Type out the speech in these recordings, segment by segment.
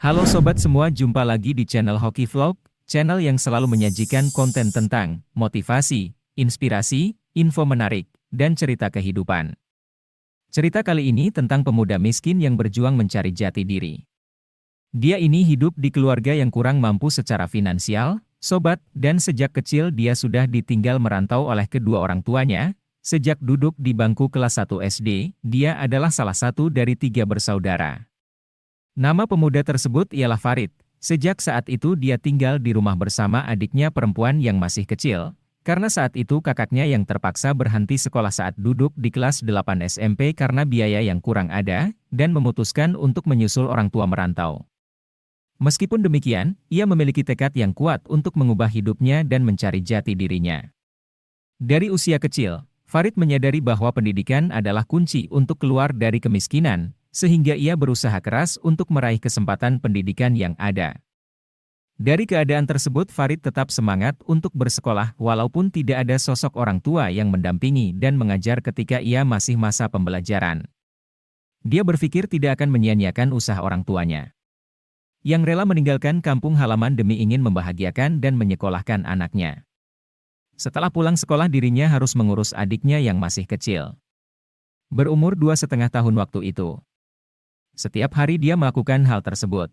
Halo sobat semua, jumpa lagi di channel Hoki Vlog, channel yang selalu menyajikan konten tentang motivasi, inspirasi, info menarik, dan cerita kehidupan. Cerita kali ini tentang pemuda miskin yang berjuang mencari jati diri. Dia ini hidup di keluarga yang kurang mampu secara finansial, sobat, dan sejak kecil dia sudah ditinggal merantau oleh kedua orang tuanya. Sejak duduk di bangku kelas 1 SD, dia adalah salah satu dari 3 bersaudara. Nama pemuda tersebut ialah Farid. Sejak saat itu dia tinggal di rumah bersama adiknya perempuan yang masih kecil, karena saat itu kakaknya yang terpaksa berhenti sekolah saat duduk di kelas 8 SMP karena biaya yang kurang ada, dan memutuskan untuk menyusul orang tua merantau. Meskipun demikian, ia memiliki tekad yang kuat untuk mengubah hidupnya dan mencari jati dirinya. Dari usia kecil, Farid menyadari bahwa pendidikan adalah kunci untuk keluar dari kemiskinan, sehingga ia berusaha keras untuk meraih kesempatan pendidikan yang ada. Dari keadaan tersebut, Farid tetap semangat untuk bersekolah walaupun tidak ada sosok orang tua yang mendampingi dan mengajar ketika ia masih masa pembelajaran. Dia berpikir tidak akan menyia-nyiakan usaha orang tuanya, yang rela meninggalkan kampung halaman demi ingin membahagiakan dan menyekolahkan anaknya. Setelah pulang sekolah, dirinya harus mengurus adiknya yang masih kecil, berumur 2,5 tahun waktu itu. Setiap hari dia melakukan hal tersebut,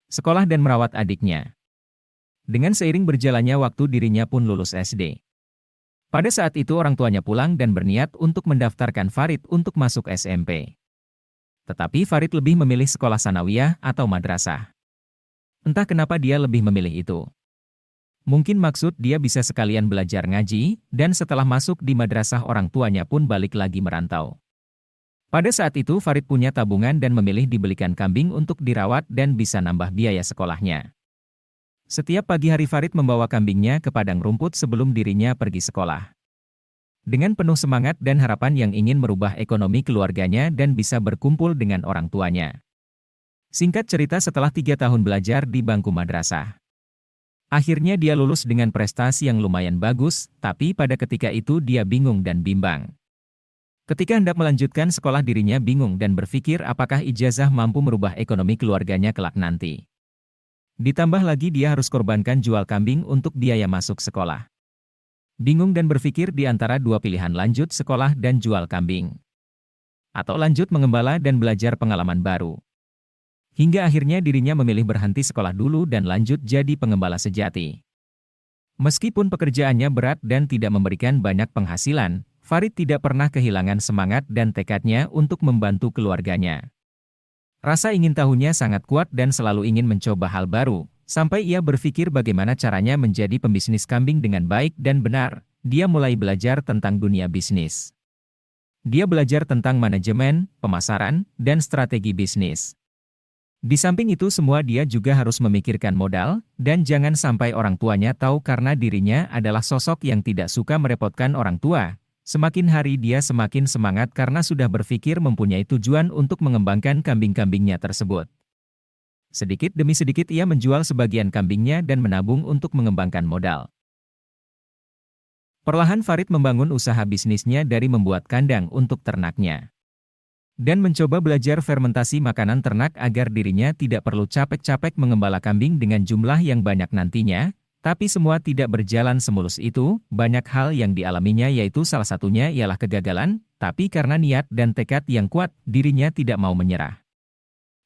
sekolah dan merawat adiknya. Dengan seiring berjalannya waktu, dirinya pun lulus SD. Pada saat itu orang tuanya pulang dan berniat untuk mendaftarkan Farid untuk masuk SMP. Tetapi Farid lebih memilih sekolah sanawiyah atau madrasah. Entah kenapa dia lebih memilih itu. Mungkin maksud dia bisa sekalian belajar ngaji, dan setelah masuk di madrasah orang tuanya pun balik lagi merantau. Pada saat itu Farid punya tabungan dan memilih dibelikan kambing untuk dirawat dan bisa nambah biaya sekolahnya. Setiap pagi hari Farid membawa kambingnya ke padang rumput sebelum dirinya pergi sekolah. Dengan penuh semangat dan harapan yang ingin merubah ekonomi keluarganya dan bisa berkumpul dengan orang tuanya. Singkat cerita, setelah 3 tahun belajar di bangku madrasah, akhirnya dia lulus dengan prestasi yang lumayan bagus, tapi pada ketika itu dia bingung dan bimbang. Ketika hendak melanjutkan sekolah, dirinya bingung dan berpikir apakah ijazah mampu merubah ekonomi keluarganya kelak nanti. Ditambah lagi dia harus korbankan jual kambing untuk biaya masuk sekolah. Bingung dan berpikir di antara dua pilihan, lanjut sekolah dan jual kambing, atau lanjut mengembala dan belajar pengalaman baru. Hingga akhirnya dirinya memilih berhenti sekolah dulu dan lanjut jadi pengembala sejati. Meskipun pekerjaannya berat dan tidak memberikan banyak penghasilan, Farid tidak pernah kehilangan semangat dan tekadnya untuk membantu keluarganya. Rasa ingin tahunya sangat kuat dan selalu ingin mencoba hal baru, sampai ia berpikir bagaimana caranya menjadi pembisnis kambing dengan baik dan benar. Dia mulai belajar tentang dunia bisnis. Dia belajar tentang manajemen, pemasaran, dan strategi bisnis. Di samping itu semua dia juga harus memikirkan modal, dan jangan sampai orang tuanya tahu karena dirinya adalah sosok yang tidak suka merepotkan orang tua. Semakin hari dia semakin semangat karena sudah berpikir mempunyai tujuan untuk mengembangkan kambing-kambingnya tersebut. Sedikit demi sedikit ia menjual sebagian kambingnya dan menabung untuk mengembangkan modal. Perlahan Farid membangun usaha bisnisnya dari membuat kandang untuk ternaknya, dan mencoba belajar fermentasi makanan ternak agar dirinya tidak perlu capek-capek mengembala kambing dengan jumlah yang banyak nantinya. Tapi semua tidak berjalan semulus itu, banyak hal yang dialaminya, yaitu salah satunya ialah kegagalan, tapi karena niat dan tekad yang kuat, dirinya tidak mau menyerah.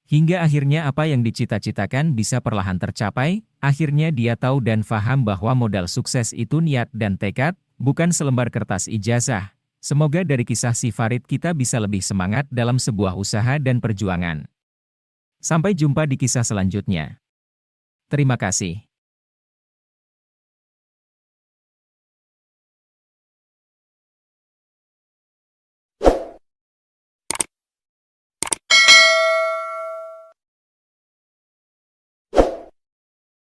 Hingga akhirnya apa yang dicita-citakan bisa perlahan tercapai. Akhirnya dia tahu dan faham bahwa modal sukses itu niat dan tekad, bukan selembar kertas ijazah. Semoga dari kisah si Farid kita bisa lebih semangat dalam sebuah usaha dan perjuangan. Sampai jumpa di kisah selanjutnya. Terima kasih.